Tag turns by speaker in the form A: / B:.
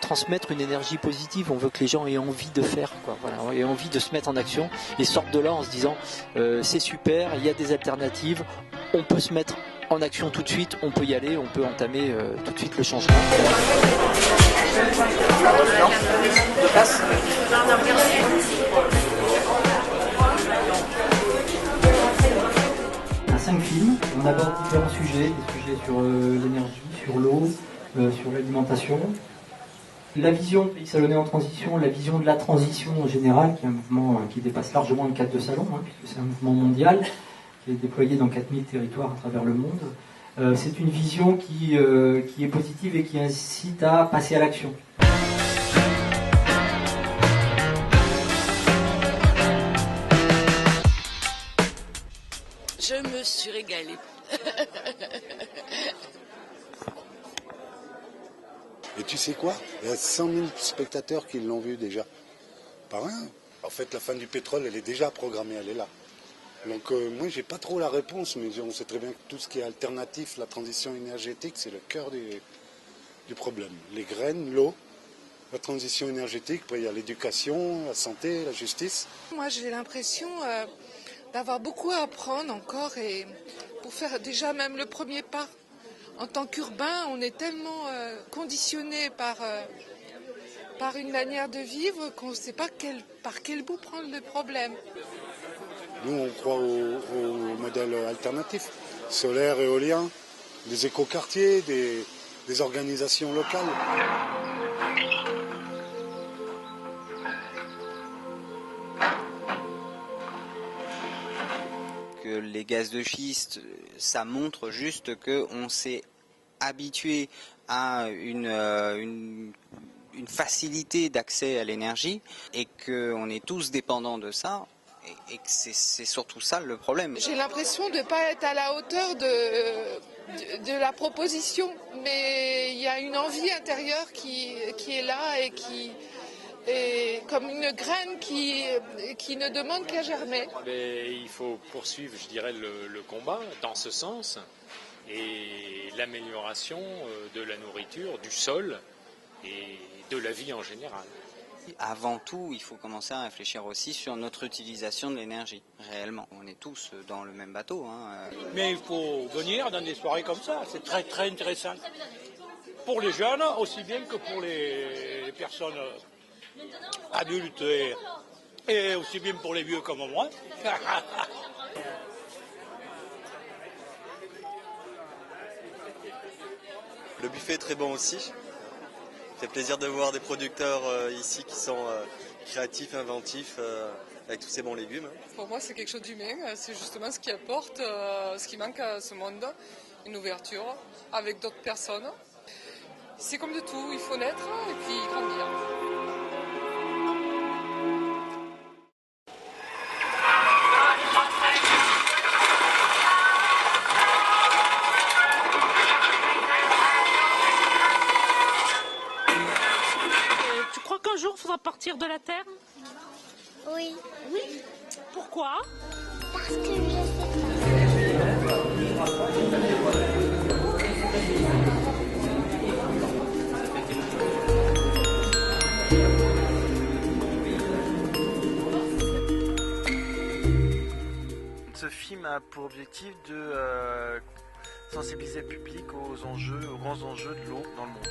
A: transmettre une énergie positive. On veut que les gens aient envie de faire, quoi. Voilà, aient envie de se mettre en action et sortent de là en se disant c'est super, il y a des alternatives, on peut se mettre en action tout de suite, on peut y aller, on peut entamer tout de suite le changement. On a 5 films, on aborde différents sujets, des sujets sur l'énergie, sur l'eau, sur l'alimentation. La vision Pays Salonnais en transition, la vision de la transition en général, qui est un mouvement qui dépasse largement le cadre de salon, puisque c'est un mouvement mondial, qui est déployé dans 4000 territoires à travers le monde. C'est une vision qui est positive et qui incite à passer à l'action.
B: Je me suis régalée.
C: Et tu sais quoi? Il y a 100 000 spectateurs qui l'ont vu déjà. Pas rien. En fait, la fin du pétrole, elle est déjà programmée, elle est là. Donc moi, j'ai pas trop la réponse, mais on sait très bien que tout ce qui est alternatif, la transition énergétique, c'est le cœur du problème. Les graines, l'eau, la transition énergétique, après il y a l'éducation, la santé, la justice.
D: Moi, j'ai l'impression d'avoir beaucoup à apprendre encore et pour faire déjà même le premier pas. En tant qu'urbain, on est tellement conditionné par une manière de vivre qu'on ne sait pas par quel bout prendre le problème.
C: Nous, on croit au modèle alternatif, solaire, éolien, des écoquartiers, des organisations locales.
E: Que les gaz de schiste, ça montre juste qu'on s'est habitué à une facilité d'accès à l'énergie et qu'on est tous dépendants de ça. Et que c'est surtout ça le problème.
D: J'ai l'impression de ne pas être à la hauteur de la proposition, mais il y a une envie intérieure qui est là et qui est comme une graine qui ne demande qu'à germer.
F: Mais il faut poursuivre, je dirais, le combat dans ce sens et l'amélioration de la nourriture, du sol et de la vie en général.
E: Avant tout, il faut commencer à réfléchir aussi sur notre utilisation de l'énergie, réellement. On est tous dans le même bateau.
G: Mais il faut venir dans des soirées comme ça, c'est très très intéressant. Pour les jeunes, aussi bien que pour les personnes adultes et aussi bien pour les vieux comme moi.
H: Le buffet est très bon aussi. Ça fait plaisir de voir des producteurs ici qui sont créatifs, inventifs, avec tous ces bons légumes.
D: Pour moi, c'est quelque chose d'humain. C'est justement ce qui apporte, ce qui manque à ce monde, une ouverture avec d'autres personnes. C'est comme de tout, il faut naître et puis grandir.
I: Qu'un jour, il faudra partir de la Terre?
J: Oui.
I: Oui? Pourquoi?
J: Parce que je sais
K: Ce film a pour objectif de sensibiliser le public aux grands enjeux de l'eau dans le monde.